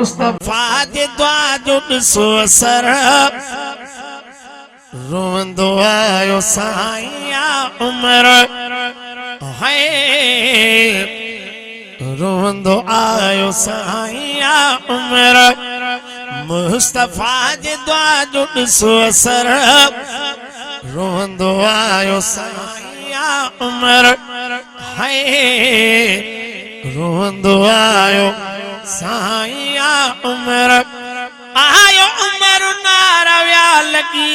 मुस्तफा जे दुआ जो ॾिसो असर रोंदो आयो साईं उमर है रोंदो आयो साईं उमर मुस्तफा जे दुआ जो ॾिसो असर रोंदो आयो साईं उमर है रोंदो आयो साईं उमर आयो उमर नारा व्या लगी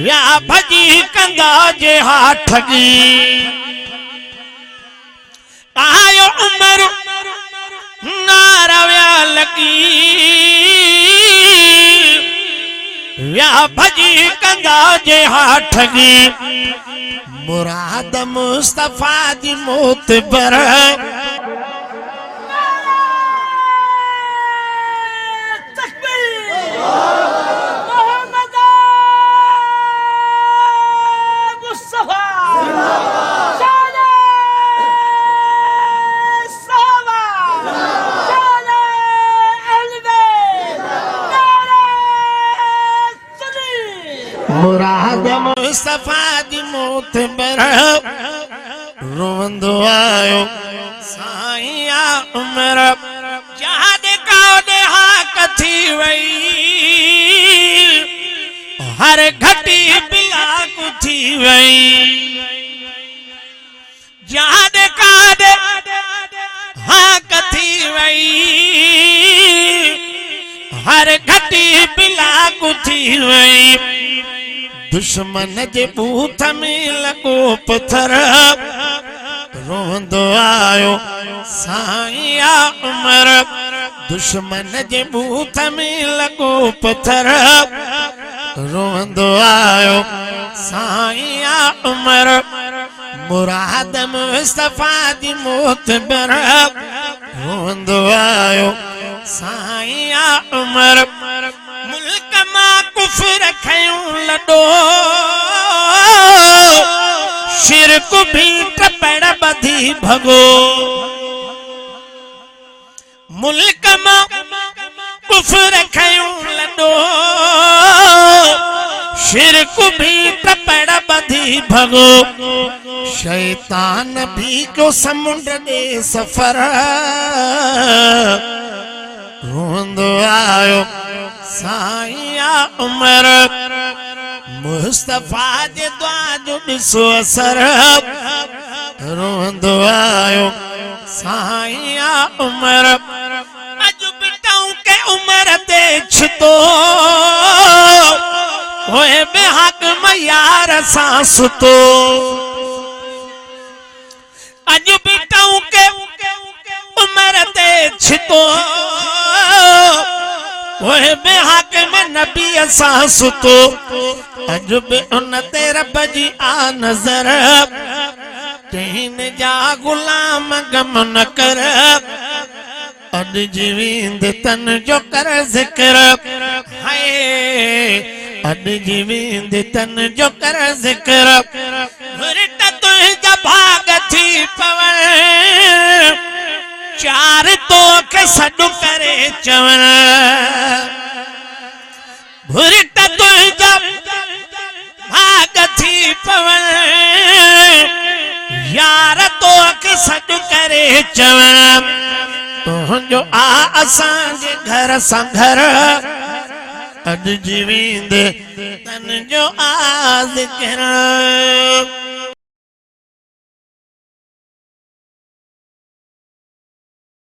व्या भजी कंदा जे ठगी आयो उमर नारा व्या लगी व्या भजी कंदा जे ठगी मुराद मुस्तफा जी मौत पर मुराद मुस्तफा जी मौत पर रोंदो आयो साईं उमर जहां देखा दे हाक थी वई हर घटी बिलाक थी वई जहां देखा दे हाक थी वई हर घटी बिलाक थी वई दुश्मन जे बूथ में लगो पत्थर रोंदो आयो साईं उमर दुश्मन जे बूथ में लगो पत्थर रोंदो आयो साईं उमर मुराद मुस्तफा जी मौत पर रोंदो आयो साईं उमर मुल्क मां कुफर खयूं लडो शिरक भी टपड़ बधी भगो मुल्क मां कुफर खयूं लडो शिरक भी टपड़ बधी भगो शैतान भी को समुंड दे सफर रोंदो आयो साईं उमर मुस्तफा जे दुआ जो ॾिसो असर रोंदो आयो साईं उमर अज बिटाऊं के उमर ते छितो होए बेहक मयार सां सुतो अज बिटाऊं के उमर ते छितो ओए बेहक में नबी असा सुतो अज बे उन ते रब जी आ नजर तीन जा गुलाम गम न कर अज जीविंद तन जो कर जिक्र हाय अज जीविंद तन जो कर जिक्र घुरट तुझा भाग थी पवन चार तो के सडु करे चवन घुरट तुझा भाग थी पवन यार तो के सडु करे चवन तुझो आ असां जे घर सां घर अज जीविंद तन जो आ जिक्र